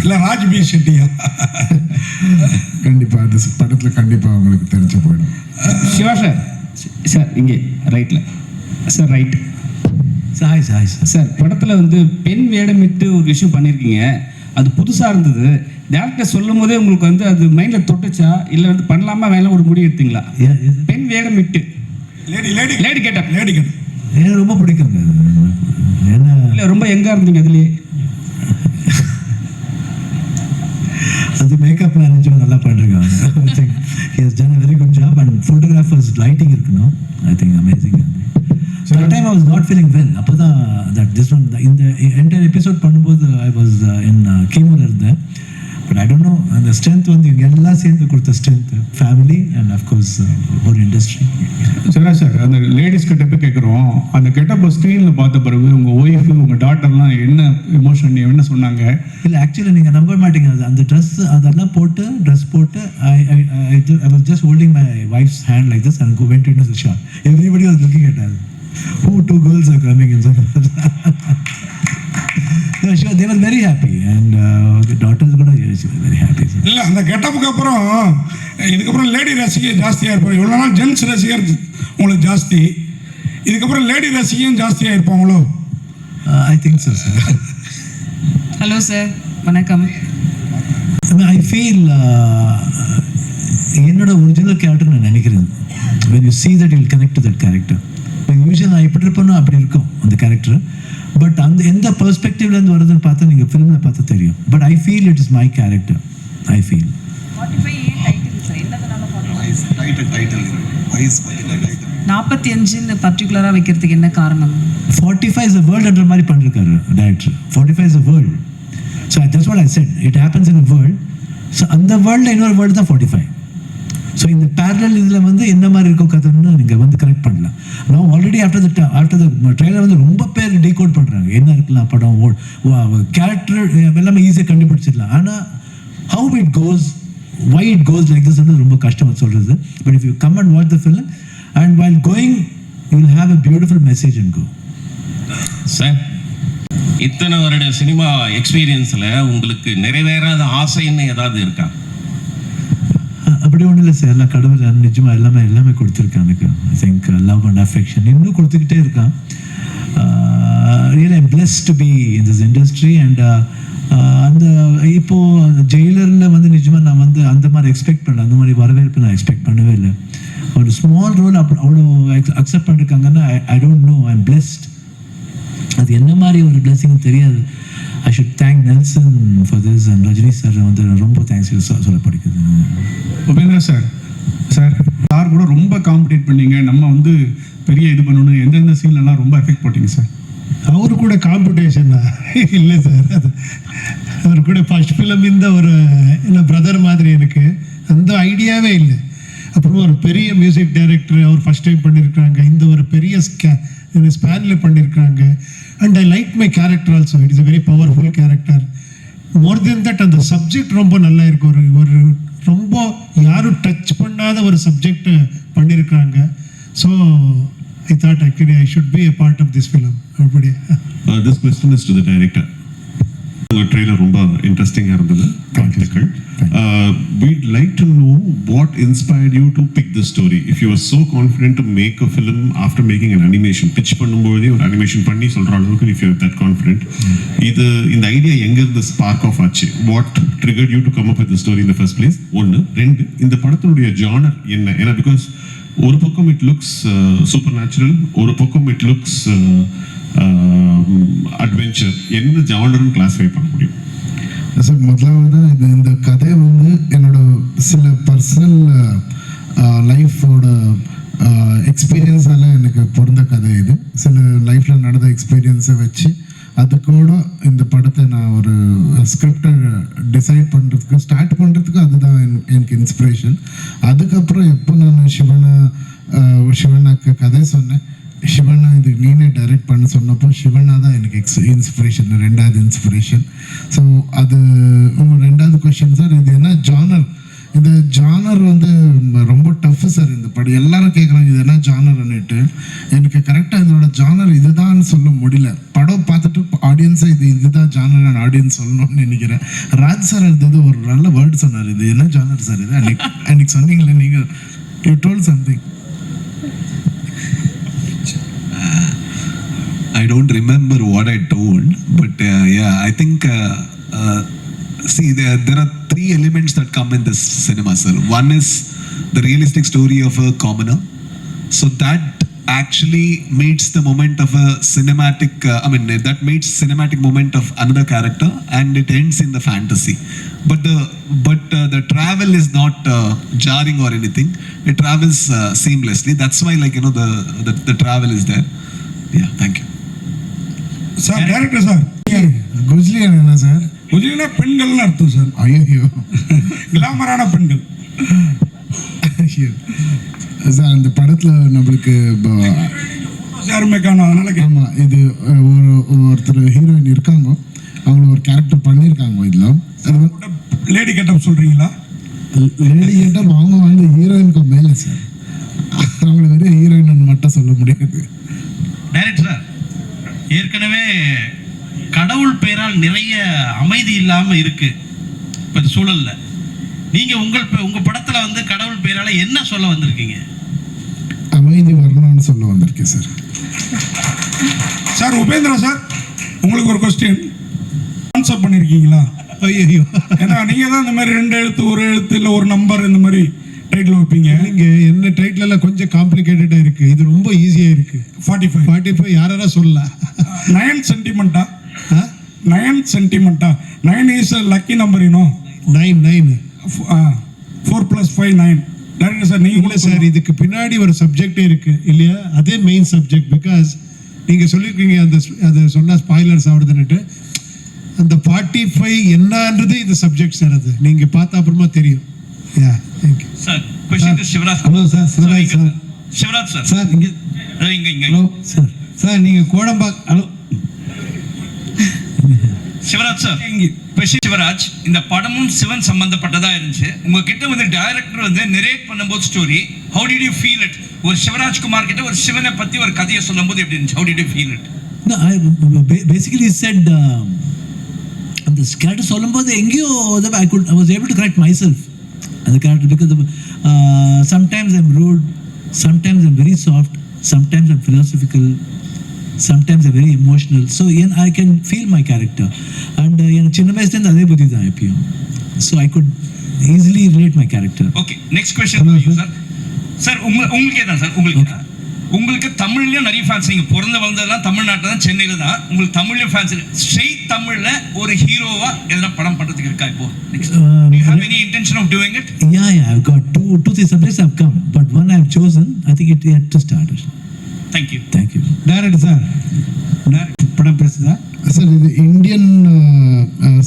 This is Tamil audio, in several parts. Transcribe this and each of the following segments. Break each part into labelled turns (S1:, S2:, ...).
S1: இல்லை ராஜ் பி செட்டியா?
S2: கண்டிப்பாக அது படத்தில் கண்டிப்பாக உங்களுக்கு தெரிஞ்சு போயிடும்.
S3: சிவா சார், சார் இங்கே ரைட்டில் sir, right
S4: Sai Sai sir.
S3: Sir படத்தில் வந்து பெண் வேடமிட்டு ஒரு விஷயம் பண்ணியிருக்கீங்க, அது புதுசாக இருந்தது. டேரக்டர் சொல்லும் போதே உங்களுக்கு வந்து அது மைண்டில் தொட்டுச்சா, இல்லை வந்து பண்ணலாமா வேலை ஒரு முடிவு எடுத்தீங்களா? பெண் வேடமிட்டு லேடி கேட்டப்
S4: எனக்கு ரொம்ப பிடிக்குங்க. ஏன்னா
S3: இல்லை ரொம்ப எங்கே இருந்தீங்க அதுலேயே?
S4: அது மேக்கப் மேனேஜர் நல்லா பண்ணிருக்காங்க. he has done a very good job and photographers lighting இருக்கணும். I think amazing. So that time I was not feeling well. அப்பதான் that this one in the entire episode பண்ணும்போது I was in chemo இருந்தேன். But I don't know, அந்த strength வந்து இவங்க எல்லாம் சேர்ந்து கொடுத்த strength, family and of course ஒரு industry.
S5: சரி சார், அந்த லேடிஸ் கெட்டப்பை கேட்குறோம். அந்த கெட்டப்பை ஸ்க்ரீனில் பார்த்த பிறகு உங்கள் ஒய்ஃபு உங்கள் டாட்டர்லாம் என்ன எமோஷன் என்ன சொன்னாங்க?
S4: இல்லை ஆக்சுவலி நீங்கள் நம்ப மாட்டீங்க, அது அந்த அதெல்லாம் போட்டு ட்ரெஸ் போட்டு I was just holding my wife's hand like this and went into the shot. Everybody was looking at us. Who two girls are coming in? No, sure, they were very happy and the daughters கூட very happy.
S1: இல்லை அந்த கெட்டப்புக்கு அப்புறம் இதுக்கப்புறம் லேடி ரசிகர் ஜாஸ்தியாக இருப்பாங்க. இவ்வளோ நாள் ஜென்ஸ் ரசிகர் உங்களுக்கு ஜாஸ்தி, இதுக்கப்புறம் லேடி ரசிகரும் ஜாஸ்தியாக இருப்பாங்களோ?
S4: I think so, sir.
S6: Hello sir, வணக்கம்.
S4: I feel என்னோட ஒரிஜினல் கேரக்டர் நான் நினைக்கிறேன். when you see that you will connect to that character. யூஸ்வலாக நான் எப்படி இருப்பேனோ அப்படி இருக்கும் அந்த கேரக்டர். பட் அந்த எந்த பெர்ஸ்பெக்டிவ்லேருந்து வருதுன்னு பார்த்தா நீங்கள் ஃபிலிமில் பார்த்தா தெரியும். But I feel it is my character. I feel
S6: 45 பர்டிகுலராக வைக்கிறதுக்கு என்ன காரணம்?
S4: 45 is a world என்ற மாதிரி பண்ணிருக்காரு director. 45 is a world. So that's what I said. It happens in a world. So அந்த வேர்ல்டில் இன்னொரு வேர்ல்டு தான் 45. ஸோ இந்த பேரலல் இதில் வந்து என்ன மாதிரி இருக்கும் கதைன்னு நீங்கள் வந்து கரெக்ட் பண்ணலாம். நான் ஆல்ரெடி ஆஃப்டர் த ட்ரெய்லர் வந்து ரொம்ப பேர் டீகோட் பண்ணுறாங்க, என்ன இருக்கலாம் படம் கேரக்டர் எல்லாமே ஈஸியாக கண்டுபிடிச்சிடலாம். ஆனால் how it goes, why it goes like this ரொம்ப கஷ்டம் சொல்கிறது. But if you come and watch the film and while going you will have a beautiful message and go.
S7: Sir, இத்தனை வருட சினிமா எக்ஸ்பீரியன்ஸில் உங்களுக்கு நிறைவேறாத ஆசைன்னு ஏதாவது இருக்கா?
S4: அப்படி ஒன்றும் இல்லை சார், எல்லாம் கடவுள் நிஜமாக எல்லாமே கொடுத்துருக்கான் எனக்கு. I think love and affection இன்னும் கொடுத்துக்கிட்டே இருக்கான். Really I'm blessed to be in this industry. And அந்த இப்போது ஜெயிலரில் வந்து நிஜமாக நான் வந்து அந்த மாதிரி எக்ஸ்பெக்ட் பண்ணல, அந்த மாதிரி வரவேற்பு நான் எக்ஸ்பெக்ட் பண்ணவே இல்லை. ஒரு ஸ்மால் ரோல் அவ்வளோ அக்செப்ட் பண்ணிருக்காங்கன்னா I don't know, I am blessed. அது என்ன மாதிரி ஒரு பிளெஸிங் தெரியாது. I should thank Nelson for this and Rajini sir வந்து ரொம்ப தேங்க்ஸ் சொல்ல படிக்குது.
S5: உபேந்திரா சார், சார் கூட ரொம்ப காம்படிட் பண்ணீங்க, நம்ம வந்து பெரிய இது பண்ணணும், எந்தெந்த சீன்லாம் ரொம்ப எஃபெக்ட் போட்டிங்க சார்?
S8: அவரு கூட காம்படிஷன் இல்லை சார். அது அவர் கூட ஃபர்ஸ்ட் ஃபிலிம் இந்த ஒரு என்ன பிரதர் மாதிரி எனக்கு அந்த ஐடியாவே இல்லை. அப்புறம் ஒரு பெரிய மியூசிக் டைரக்டர் அவர் ஃபர்ஸ்ட் டைம் பண்ணியிருக்காங்க, இந்த ஒரு பெரிய ஸ்பேனில் பண்ணியிருக்காங்க. And I like my character also. It is a very powerful character. More then that அந்த சப்ஜெக்ட் ரொம்ப நல்லா இருக்கு. ஒரு ரொம்ப யாரும் டச் பண்ணாத ஒரு சப்ஜெக்ட் பண்ணியிருக்காங்க. So I thought actually I should be a part of this film.
S9: This question is to the director. The trailer ரொம்ப இன்ட்ரெஸ்டிங்காக இருந்தது. வாழ்த்துக்கள். We'd like to know what inspired you to pick this story. If you were so confident to make a film after making an animation, pitch பண்ணும்போதே ஒரு animation பண்ணி சொல்கிற அளவுக்கு if you're that confident, இந்த ஐடியா எங்கேருந்து ஸ்பார்க் ஆஃப் ஆச்சு? What triggered you to come up with the story in the first place? 1. 2, இந்த படத்தினுடைய ஜானர் என்ன? ஏன்னா பிகாஸ் ஒரு பக்கம் இட் லுக்ஸ் சூப்பர் நேச்சுரல், ஒரு பக்கம் இட் லுக்ஸ் அட்வென்ச்சர். என்ன ஜானர்னு கிளாஸிஃபை பண்ண முடியும்?
S2: சார், முதலாவது இந்த கதை வந்து என்னோட சில பர்சனல் லைஃபோட எக்ஸ்பீரியன்ஸால் எனக்கு பொருந்த கதை இது. சில லைஃப்பில் நடந்த எக்ஸ்பீரியன்ஸை வச்சு அது கூட இந்த படத்தை நான் ஒரு ஸ்கிரிப்டை டிசைட் பண்ணுறதுக்கு ஸ்டார்ட் பண்ணுறதுக்கு அதுதான் எனக்கு இன்ஸ்பிரேஷன். அதுக்கப்புறம் எப்போ நான் சிவனாக்கு கதை சொன்னேன், சிவனா இது நீனே டைரக்ட் பண்ண சொன்னப்போ சிவனா தான் எனக்கு இன்ஸ்பிரேஷன், ரெண்டாவது இன்ஸ்பிரேஷன். ஸோ அது ரெண்டாவது கொஸ்டின் சார், இது என்ன ஜானர்? இந்த ஜானர் வந்து ரொம்ப டஃப் சார். இந்த படம் எல்லாரும் கேட்குறாங்க இது என்ன ஜானர்ன்னுட்டு. எனக்கு கரெக்டாக இதோட ஜானர் இதுதான் சொல்ல முடியல. படம் பார்த்துட்டு ஆடியன்ஸை இதுதான் ஜானர் ஆடியன்ஸ் சொல்லணும்னு நினைக்கிறேன். ராஜ் சார் இருந்தது ஒரு நல்ல வேர்டு சொன்னார், இது என்ன ஜானர் சார் இது அன்னைக்கு சொன்னீங்களே நீங்கள், you told something.
S4: I don't remember what I told, but yeah, I think see there are three elements that come in this cinema, sir. One is the realistic story of a commoner, so that actually meets the moment of a cinematic that meets cinematic moment of another character, and it ends in the fantasy, but the travel is not jarring or anything. It travels seamlessly. That's why, like, you know, the travel is there. Yeah, thank you.
S1: Sir director sir,
S2: குஜ்லியன் என்ன சார்?
S1: குஜிலினா பெண்கள்னு அர்த்தம் சார்.
S2: ஐயோ
S1: கிளாமரான பெண்கள்.
S2: ஐயோ சார், அந்த படத்தில் நம்மளுக்கு
S1: யாருமே காணும், அதனால
S2: ஆமாம், இது ஒருத்தர் ஹீரோயின் இருக்காங்க, அவங்க ஒரு கேரக்டர் பண்ணியிருக்காங்க. இதில்
S1: லேடி கெட்டப் சொல்கிறீங்களா?
S2: லேடி கெட்டப் அவங்க வந்து ஹீரோயினுக்கு மேலே சார், அவங்கள வெறும் ஹீரோயின் மட்டும் சொல்ல முடியாது.
S10: டைரக்டர் சார், ஏற்கனவே கடவுள் பெயரால் நிறைய அமைதி இல்லாமல் இருக்கு இப்போ சூழல்ல. நீங்கள் உங்கள் படத்தில் வந்து கடவுள் பெயரால் என்ன சொல்ல வந்திருக்கீங்க?
S2: அமைதி வரணும்னு சொல்ல வந்திருக்கேன் சார்.
S1: சார் உபேந்திரா சார், உங்களுக்கு ஒரு கொஸ்டின். ஆன்சர் பண்ணியிருக்கீங்களா?
S8: ஐயோ,
S1: ஏன்னா நீங்கள் தான் இந்த மாதிரி 2 எழுத்து 1 எழுத்து இல்லை ஒரு நம்பர் இந்த மாதிரி டைட்டில் வைப்பீங்க.
S8: நீங்கள் என்ன டைட்டிலெல்லாம் கொஞ்சம் காம்ப்ளிகேட்டடாக இருக்குது, இது ரொம்ப ஈஸியாக இருக்குது. 45 யாராரா சொல்லலாம்.
S1: 9 சென்டிமெண்ட்டா? 9 சென்டிமெண்ட்டா? 9 is a lucky number, you know.
S8: 9
S1: 4 + 5 9. Director sir, நீங்கள்
S8: இல்லை சார், இதுக்கு பின்னாடி ஒரு சப்ஜெக்டே இருக்குது இல்லையா? அதே மெயின் சப்ஜெக்ட். பிகாஸ் நீங்கள் சொல்லியிருக்கீங்க அதை சொன்னால் ஸ்பாய்லர்ஸ் ஆகுதுன்னுட்டு. அந்த 45 என்னன்றது இந்த சப்ஜெக்ட் சார். அது நீங்கள் பார்த்த அப்புறமா தெரியும். Yeah, thank you
S10: sir. Question to Shivraj.
S8: Hello sir, Shivraj sir.
S10: Shivraj sir.
S8: Sir இங்கே
S10: இங்கே
S8: ஹலோ சார். சார் நீங்கள் கோடம்பாக். Hello
S10: Shivraj sir. சிவராஜ், இந்த படமும் சிவன் சம்பந்தப்பட்டதா இருந்துச்சு. உங்ககிட்ட வந்து டைரக்டர் வந்து நெரேட் பண்ணும்போது story, how did you feel it? ஒரு சிவராஜ் குமார் கிட்ட ஒரு சிவனை பத்தி ஒரு கதையை சொல்லும்போது எப்படி இருந்துச்சு? How did you feel it?
S4: No, I basically said அந்த கேரக்டர் சொல்லும்போது எங்கேயோ I was able to correct myself and the character, because sometimes I'm rude, sometimes I'm very soft, sometimes I'm philosophical, sometimes I'm very emotional, so I can feel my character, and எனக்கு சின்ன வயசுலேருந்து அதே புத்தி தான் எப்பயும், so I could easily relate my character.
S10: Okay, next question for you, sir. Sir உங்களுக்கே தான் சார். உங்களுக்கு தமிழ்லயும் நிறைய ஃபேன்ஸ். நீங்க பிறந்து வளர்ந்ததெல்லாம் தமிழ்நாட்டில் தான், சென்னையில தான். உங்களுக்கு தமிழ்லயும் ஃபேன்ஸ். ஸ்ட்ரெயிட் தமிழ்ல ஒரு ஹீரோவா எதனா படம் பண்றதுக்கு இருக்கா இப்போ? Do you have any intention of doing it?
S4: Yeah, I've got two 3 subjects have come, but one I've chosen. I think it yet to start.
S10: Thank you.
S4: Thank you.
S8: Director sir, படம் பேசுதா
S2: சார்? இது இந்தியன்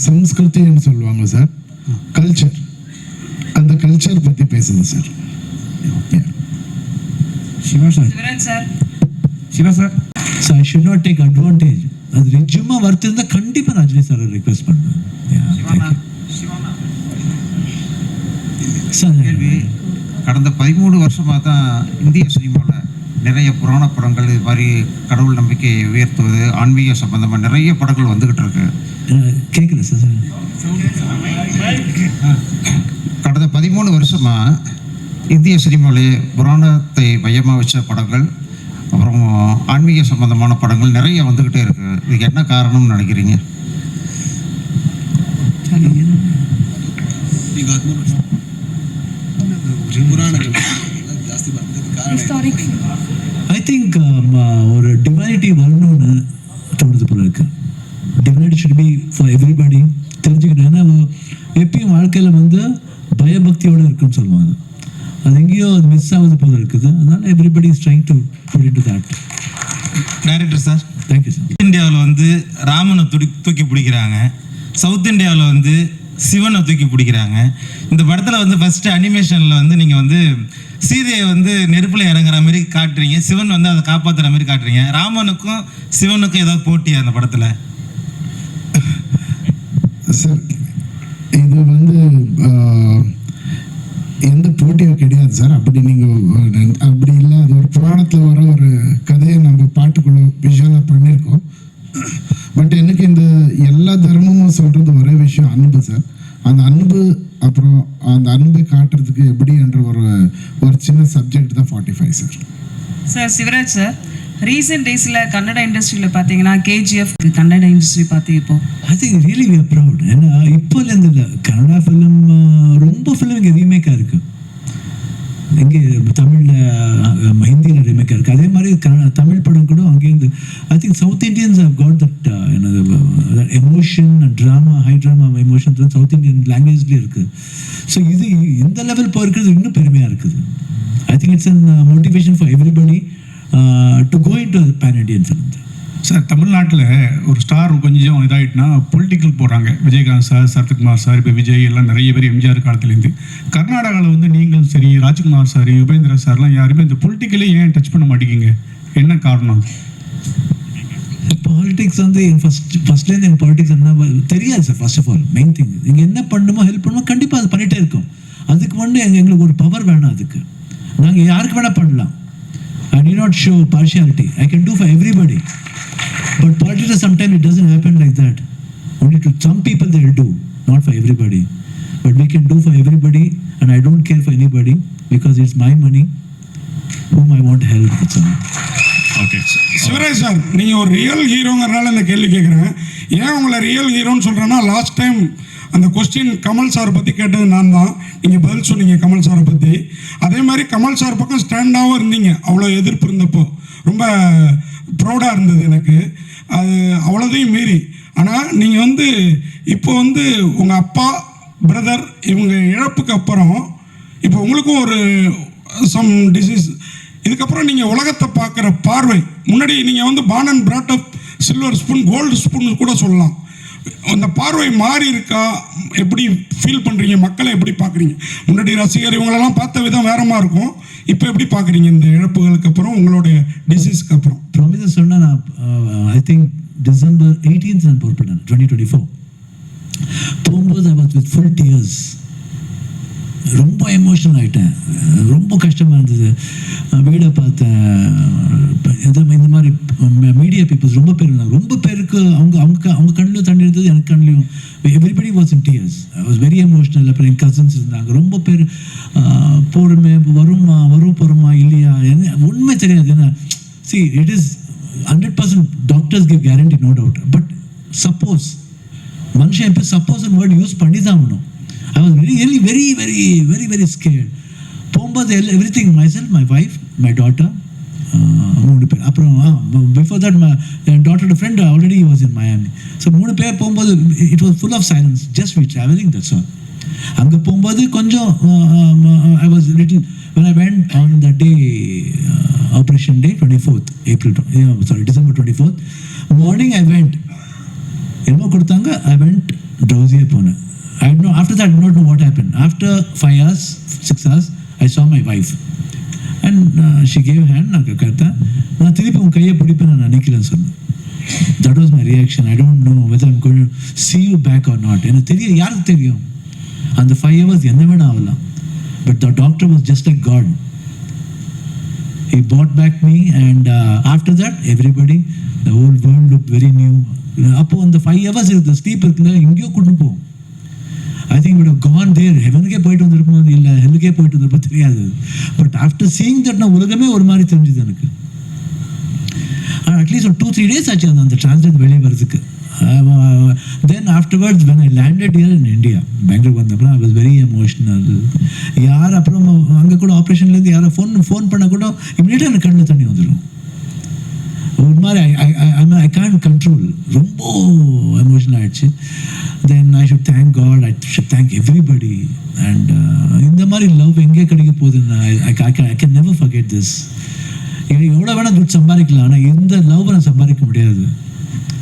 S2: சம்ஸ்கிருதின்னு சொல்லுவாங்க சார், கல்ச்சர். அந்த கல்ச்சர் பற்றி பேசுது sir.
S3: Shiva sir.
S6: Shivraj sir.
S3: Shiva sir.
S4: So I should not take advantage. அது நிஜமா வருத்திருந்தா கண்டிப்பாக நான் ரஜினி சார் ரிக்வெஸ்ட் பண்ணுவேன்.
S11: கேள்வி, கடந்த 13 வருஷமாக தான் இந்திய சினிமாவில் நிறைய புராண படங்கள், இது மாதிரி கடவுள் நம்பிக்கையை உயர்த்துவது, ஆன்மீக சம்பந்தமாக நிறைய படங்கள் வந்துக்கிட்டு இருக்கு.
S4: கேட்குறேன் சார்.
S11: கடந்த 13 வருஷமாக இந்திய சினிமாவிலே புராணத்தை மையமாக வச்ச படங்கள், அப்புறம் ஆன்மீக சம்பந்தமான படங்கள் நிறைய வந்துக்கிட்டே இருக்கு. இதுக்கு என்ன காரணம்னு நினைக்கிறீங்க?
S4: ஐ திங்க் ஒரு டிவைனிட்டி வரணும்னு தோணுது போல இருக்கு. Divinity should be for everybody தெரிஞ்சுக்கணும். ஏன்னா எப்பயும் வாழ்க்கையில் வந்து பயபக்தியோடு இருக்குன்னு சொல்லுவாங்க. அது எங்கேயோ அது மிஸ் ஆகுது போல இருக்குது. அதனால everybody is trying to put into that.
S12: Director sir,
S4: thank you sir.
S12: இந்தியாவில் வந்து ராமனை தூக்கி பிடிக்கிறாங்க, சவுத் இந்தியாவில் வந்து சிவனை தூக்கி பிடிக்கிறாங்க. இந்த படத்தில் வந்து ஃபர்ஸ்ட் அனிமேஷனில் வந்து நீங்கள் வந்து சீதையை வந்து நெருப்பில் இறங்குற மாதிரி காட்டுறீங்க, சிவன் வந்து அதை காப்பாற்றுற மாதிரி காட்டுறீங்க. ராமனுக்கும் சிவனுக்கும் ஏதாவது போட்டியா அந்த படத்தில்?
S2: சார், இது வந்து கிடையாது சார். அப்படி நீங்கள் அப்படி இல்லை, அது ஒரு புராணத்தில் வர ஒரு கதையை நம்ம பாட்டுக்குள்ளே விஷுவலாக பண்ணியிருக்கோம். பட் எனக்கு இந்த எல்லா தர்மமும் சொல்கிறது ஒரே விஷயம், அன்பு சார். அந்த அன்பு, அப்புறம் அந்த அன்பை காட்டுறதுக்கு எப்படி என்ற ஒரு சின்ன சப்ஜெக்ட் தான் 45 sir.
S6: Sir Shivraj sir, recent டேஸில் கன்னட இண்டஸ்ட்ரியில் பார்த்தீங்கன்னா கேஜிஎஃப் கன்னட இண்டஸ்ட்ரி பார்த்து இப்போ
S4: I think really we are proud. ஏன்னா இப்போலேருந்து இல்லை, கன்னடா ஃபிலிம் ரொம்ப ஃபிலிம் இங்கே ரீமேக்காக இருக்குது. இங்கே தமிழில் ஹிந்தியில் ரீமேக்காக இருக்குது. அதே மாதிரி தமிழ் படம் கூட அங்கேருந்து I think south Indians have got that என்னது emotion drama, high drama emotions south Indian லாங்குவேஜ்லேயே இருக்குது. ஸோ இது இந்த லெவல் போயிருக்கிறது இன்னும் பெருமையாக இருக்குது. I think it's an motivation for everybody to go into pan Indian film.
S5: Sir, தமிழ்நாட்டில் ஒரு ஸ்டார் கொஞ்சம் இதாகிட்டுனா பொலிட்டிக்கல் போகிறாங்க. விஜயகாந்த் சார், சரத்குமார் சார், இப்போ விஜய் எல்லாம் நிறைய பேர் எம்ஜிஆர் காலத்துலேருந்து. கர்நாடகாவில் வந்து நீங்களும் சரி, ராஜ்குமார் சார், யுபேந்திரா சார்லாம் யாருமே இந்த பொலிட்டிக்கலே ஏன் டச் பண்ண மாட்டேங்கிங்க? என்ன காரணம்?
S4: பாலிடிக்ஸ் வந்து ஃபர்ஸ்ட்லேருந்து எங்கள் பாலிடிக்ஸ் என்ன தெரியாது sir. First of all main thing, நீங்கள் என்ன பண்ணணுமோ ஹெல்ப் பண்ணணுமோ கண்டிப்பாக அது பண்ணிகிட்டே இருக்கோம். அதுக்கு வந்து எங்களுக்கு ஒரு பவர் வேணும். அதுக்கு நாங்கள் யாருக்கு வேணால் பண்ணலாம். I need not show partiality. I can do for everybody. But politics, sometimes it doesn't happen like that. Only to some people they will do, not for everybody. But we can do for everybody, and I don't care for anybody because it's my money whom I want to help. That's all.
S1: Okay Shivaraj sir, நீங்கள் ஒரு ரியல் ஹீரோங்கிறனால இந்த கேள்வி கேட்குறேன். ஏன் உங்களை ரியல் ஹீரோன்னு சொல்கிறேன்னா, லாஸ்ட் டைம் அந்த கொஸ்டின் கமல் சாரை பற்றி கேட்டது நான் தான். நீங்கள் பதில் சொன்னீங்க கமல் சாரை பற்றி. அதே மாதிரி கமல் சார் பக்கம் ஸ்டாண்டாகவும் இருந்தீங்க. அவ்வளோ எதிர்ப்பு இருந்தப்போ ரொம்ப ப்ரௌடாக இருந்தது எனக்கு. அது அவ்வளோதையும் மீறி. ஆனால் நீங்கள் வந்து இப்போ வந்து உங்கள் அப்பா, பிரதர் இவங்க இழப்புக்கு அப்புறம் இப்போ உங்களுக்கும் ஒரு சம் டிசீஸ், இதுக்கப்புறம் நீங்கள் உலகத்தை பார்க்குற பார்வை, முன்னாடி நீங்கள் வந்து born and brought up silver spoon, gold spoon கூட சொல்லலாம். அந்த பார்வை மாறி இருக்கா? எப்படி ஃபீல் பண்ணுறீங்க? மக்களை எப்படி பார்க்குறீங்க? முன்னாடி ரசிகர் இவங்களெல்லாம் பார்த்த விதம் வேறமாக இருக்கும். இப்போ எப்படி பார்க்குறீங்க இந்த இழப்புகளுக்கு அப்புறம், உங்களுடைய டிசீஸ்க்கு அப்புறம்?
S4: ப்ராமிஸ் சொன்னால் நான் ஐ திங்க் டிசம்பர் 18th நான் புறப்பட்டேன் 2024. போகும்போது I was with full tears. ரொம்ப எமோஷனல் ஆகிட்டேன். ரொம்ப கஷ்டமாக இருந்தது. வீடை பார்த்தேன். இந்த மாதிரி மீடியா பீப்புள்ஸ் ரொம்ப பேர் இருந்தாங்க. ரொம்ப பேருக்கு அவங்க கண்ணிலும் தண்ணி இருந்தது, எனக்கு கண்ணிலையும். Everybody was in tears. I was very emotional. அப்புறம் என் கசின்ஸ் இருந்தாங்க. ரொம்ப பேர் போடுமே வரும் போகிறோமா இல்லையா உண்மை தெரியாது. ஏன்னா see it is 100% doctors give guarantee, no doubt. But suppose மனுஷன் இப்போ சப்போஸ் வேர்ட் யூஸ் பண்ணி தான் ஆகணும். I was really very scared. போகும்போது everything myself, my wife, my daughter, 3 பேர். அப்புறம் before that my daughter friend already was in Miami. So 3 பேர் போகும்போது it was full of silence, just we traveling, that's all. அங்கே போகும்போது கொஞ்சம் I was little, when I went on the day operation day 24th December 24th morning I went, என்னமோ கொடுத்தாங்க. I went drowsy போனேன். I don't know, after that I don't know what happened. After 5 hours, 6 hours, I saw my wife. And she gave a hand. நான் திருப்பி உன் கையை பிடிப்பேன் நான் நினைக்கலன்னு சொன்னேன். That was my reaction. I don't know whether I'm going to see you back or not. எனக்கு தெரியும், யாருக்கு தெரியும்? அந்த 5 hours என்ன வேணா ஆகலாம். But the doctor was just like God. He brought back me, and after that everybody, the whole world looked very new. அப்போ அந்த 5 hours இருக்குது, ஸ்லீப் இருக்குல்ல, எங்கேயோ கூட்டு போகும். I think we would have gone there. ஹெவனுக்கே போயிட்டு வந்திருப்போம், இல்லை ஹெல்லுக்கே போயிட்டு வந்திருப்போம், தெரியாது. பட் ஆஃப்டர் சீயிங் தட் நான் உலகமே ஒரு மாதிரி தெரிஞ்சுது எனக்கு. அட்லீஸ்ட் ஒரு 2-3 days ஆச்சு அந்த டிரான்ஸ்லேட் வெளியே வரதுக்கு. Then afterwards when I landed here in India, Bangalore வந்தப்பறம் I was very emotional. யார் அப்புறம் அங்கே கூட ஆப்ரேஷன்லேருந்து யாரை ஃபோன் பண்ண கூட இமீடியட்டாக எனக்கு கண்ணில் தண்ணி வந்துடும். ஒரு மாதிரி ஐ can't control. ரொம்ப எமோஷனல் ஆகிடுச்சு. Then I should thank God, I should thank everybody. And இந்த மாதிரி லவ் எங்கே கிடைக்க போகுதுன்னு I can never forget this. எவ்வளோ வேணால் துட்டு சம்பாதிக்கலாம், ஆனால் இந்த லவ் நான் சம்பாதிக்க முடியாது.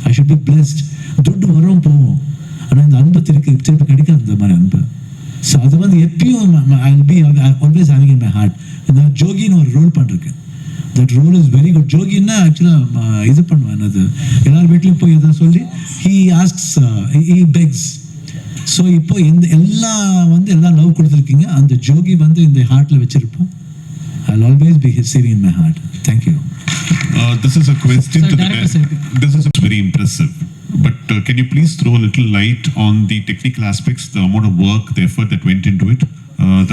S4: I should be blessed. துட்டு வரும் போவோம், ஆனால் இந்த அன்பு திருப்பி கிடைக்காது, இந்த மாதிரி அன்பு. ஸோ அது வந்து எப்பயும் I will be always having in my heart. நான் ஜோகின்னு ஒரு ரோல் பண்ணிருக்கேன். That role is very good. ஜோகின்னா ஆக்சுவலாக இது பண்ணுவேன், அது எல்லார் வீட்லையும் போய் எதாவது சொல்லி he begs. ஸோ இப்போ இந்த எல்லாம் லவ் கொடுத்துருக்கீங்க. அந்த ஜோகி இந்த ஹார்ட்டில் வச்சிருப்பேன். I'll always be saving in my heart. Thank you.
S9: This is a question to the director. This is very impressive. But can you please throw a little light on the technical aspects, the amount of work, the effort that went into it,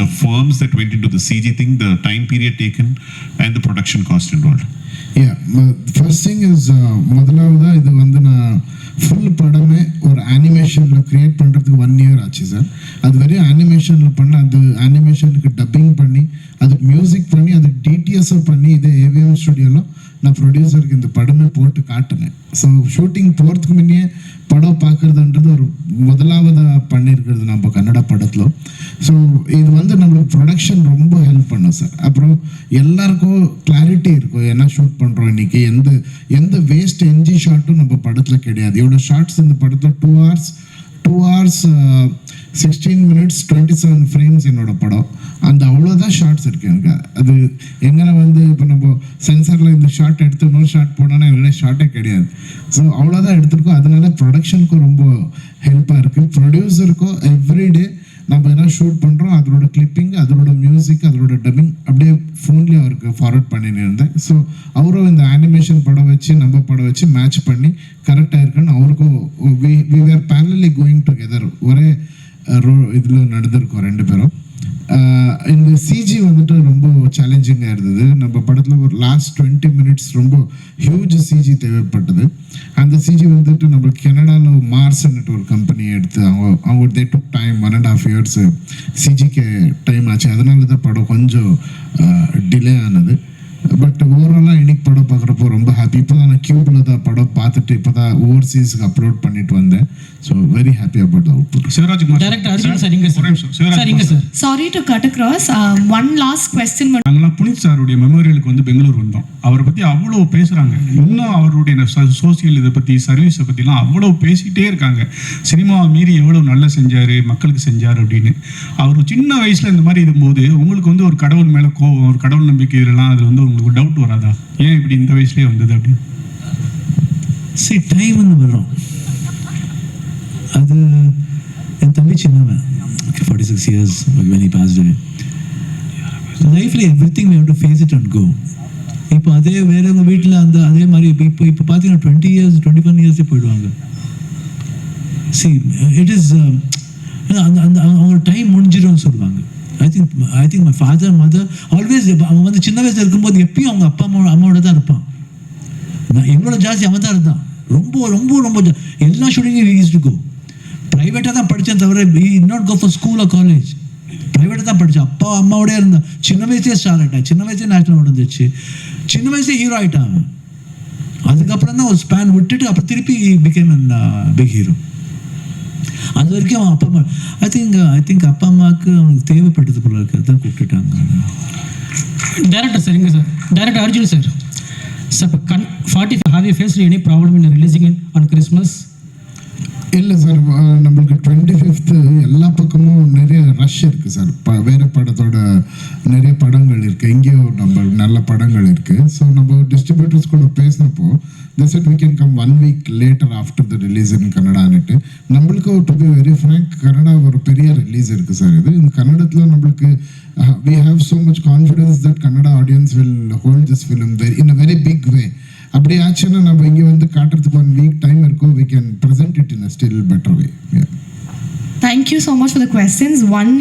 S9: the firms that went into the CG thing, the time period taken, and the production cost involved?
S2: Yeah, first thing is முதலாவதா இது நான் ஃபுல் படமே ஒரு அனிமேஷனில் க்ரியேட் பண்ணுறதுக்கு 1 year ஆச்சு சார். அது வரையும் அனிமேஷனில் பண்ண, அது அனிமேஷனுக்கு டப்பிங் பண்ணி, அதுக்கு மியூசிக் பண்ணி, அது டிடிஎஸ்ஸாக பண்ணி, இதே ஏவிஎம் ஸ்டுடியோவில் நான் ப்ரொடியூசருக்கு இந்த படமே போட்டு காட்டினேன். ஸோ ஷூட்டிங் போகிறதுக்கு முன்னே படம் பார்க்குறதுன்றது ஒரு முதலாவதாக பண்ணியிருக்கிறது நம்ம கன்னட படத்தில். ஸோ இது நம்மளுக்கு ப்ரொடக்ஷன் ரொம்ப ஹெல்ப் பண்ணும் சார். அப்புறம் எல்லாருக்கும் கிளாரிட்டி இருக்கும், என்ன ஷூட் பண்ணுறோம் இன்றைக்கி, எந்த வேஸ்ட் என்ஜி ஷாட்டும் நம்ம படத்தில் கிடையாது. இவ்வளோ ஷார்ட்ஸ் இந்த படத்தில் 2 hours 16 minutes 27 frames என்னோட படம். அந்த அவ்வளோதான் ஷார்ட்ஸ் இருக்குது எனக்கு. அது எங்கே இப்போ நம்ம சென்சாரில் இந்த ஷார்ட் எடுத்து இன்னொரு ஷார்ட் போனோன்னா என்னோட ஷார்ட்டே கிடையாது. ஸோ அவ்வளோதான் எடுத்திருக்கோம். அதனால ப்ரொடக்ஷனுக்கும் ரொம்ப ஹெல்ப்பாக இருக்குது. ப்ரொடியூசருக்கும் எவ்ரிடே நம்ம என்ன ஷூட் பண்ணுறோம் அதோட கிளிப்பிங், அதோட மியூசிக், அதோட டப்பிங் அப்படியே ஃபோன்லேயே அவருக்கு ஃபார்வர்ட் பண்ணின்னு இருந்தேன். ஸோ அவரும் இந்த அனிமேஷன் படம் வச்சு நம்ம படம் வச்சு மேட்ச் பண்ணி கரெக்டாக இருக்குன்னு அவருக்கும் we were parallelly going together. ஒரே இதில் நடந்திருக்கோம் 2 பேரும். இந்த சிஜி ரொம்ப சேலஞ்சிங்காக இருந்தது. நம்ம படத்தில் ஒரு லாஸ்ட் 20 minutes ரொம்ப ஹியூஜ் சிஜி தேவைப்பட்டது. அந்த சிஜி நம்ம கனடாவில் மார்ஸ்ன்னுட்டு ஒரு கம்பெனியை எடுத்து அவங்க they took time 1.5 years சிஜிக்கு time ஆச்சு. அதனால தான் படம் கொஞ்சம் டிலே ஆனது. பட் ஓவராலாக இன்னைக்கு படம் பார்க்குறப்போ ரொம்ப ஹாப்பி. இப்போ தான் நான் கியூபில் தான் படம் பார்த்துட்டு இப்போ தான் ஓவர்சீஸ்க்கு அப்லோட் பண்ணிட்டு வந்தேன். So very happy about the output.
S5: Shivarajkumar
S3: director Arjun sir இங்க sir.
S13: Sorry to cut across, one last question.
S5: நாங்களாம் புனித் சாருடைய மெமோரியலுக்கு பெங்களூர் வந்தோம். அவரை பற்றி அவ்வளோ பேசுகிறாங்க. இன்னும் அவருடைய சோசியல் இதை பற்றி, சர்வீஸை பற்றிலாம் அவ்வளோ பேசிகிட்டே இருக்காங்க. சினிமாவை மீறி எவ்வளோ நல்லா செஞ்சார், மக்களுக்கு செஞ்சார் அப்படின்னு. அவர் சின்ன வயசில் இந்த மாதிரி இருக்கும்போது உங்களுக்கு ஒரு கடவுள் மேலே கோவம், ஒரு கடவுள் நம்பிக்கை இதெல்லாம் அதில் உங்களுக்கு டவுட் வராதா? ஏன் இப்படி இந்த வயசுலேயே வந்தது அப்படின்னு?
S4: சரி, டைம்னு வரும். அது என் தம்பி சின்னவன் 46 years when he passed away. லைஃப்ல everything we have to face it and go. இப்போ அதே வேறவங்க வீட்டில் அதே மாதிரி இப்போ பார்த்தீங்கன்னா 20 years 21 years போயிடுவாங்க. see it is அந்த அவங்க டைம் முடிஞ்சிடும்னு சொல்லுவாங்க. I think my father mother always அவன் சின்ன வயசுல இருக்கும்போது எப்பயும் அவங்க அப்பா அம்மாவோட தான் இருப்பான். எங்களோட ஜாஸ்தி அவன் தான் இருந்தான். ரொம்ப ரொம்ப ரொம்ப எல்லா ஷூட்டிங்கும் யூஸ் டு கோ. ப்ரைவேட்டாக தான் படித்தேன் தவிர not go for school or college. ப்ரைவேட்டாக தான் படித்தேன். அப்பா அம்மாவோடய இருந்தான். சின்ன வயசுலேயே ஸ்டார் ஆகிட்டான். சின்ன வயசுலேயே நேஷனல் வந்துச்சு. சின்ன வயசுலேயே ஹீரோ ஆகிட்டான் அவன். அதுக்கப்புறம் தான் ஒரு ஸ்பேன் விட்டுட்டு அப்புறம் திருப்பி பிகேம் அன் பிக் ஹீரோ. அது வரைக்கும் அவன் அப்பா அம்மா ஐ திங்க் அப்பா அம்மாவுக்கு அவனுக்கு தேவைப்பட்டது போல இருக்கு. அதுதான் கூப்பிட்டுட்டாங்க.
S3: டைரக்டர் சார் இங்கே sir. Director Arjun sir. Sir இப்போ 45 have you faced any problem in releasing it on Christmas?
S2: இல்லை சார், நம்மளுக்கு 25th எல்லா பக்கமும் நிறைய ரஷ் இருக்குது சார். வேறு படத்தோட நிறைய படங்கள் இருக்குது. இங்கேயும் நம்ம நல்ல படங்கள் இருக்குது. ஸோ நம்ம டிஸ்ட்ரிபியூட்டர்ஸ் கூட பேசினப்போ they said we can come 1 week later after the release in கன்னடான்னுட்டு. நம்மளுக்கு to be very frank Kannada ஒரு பெரிய ரிலீஸ் இருக்குது சார். இந்த கன்னடத்தில் நம்மளுக்கு we have so much confidence that Kannada audience will hold this film in a very big way. அப்படி ஆச்சுன்னா நம்ம இங்கே காட்டுறதுக்கு 1 week டைம் இருக்கும். we can present it in a still better way.
S13: Thank you so much for the questions. One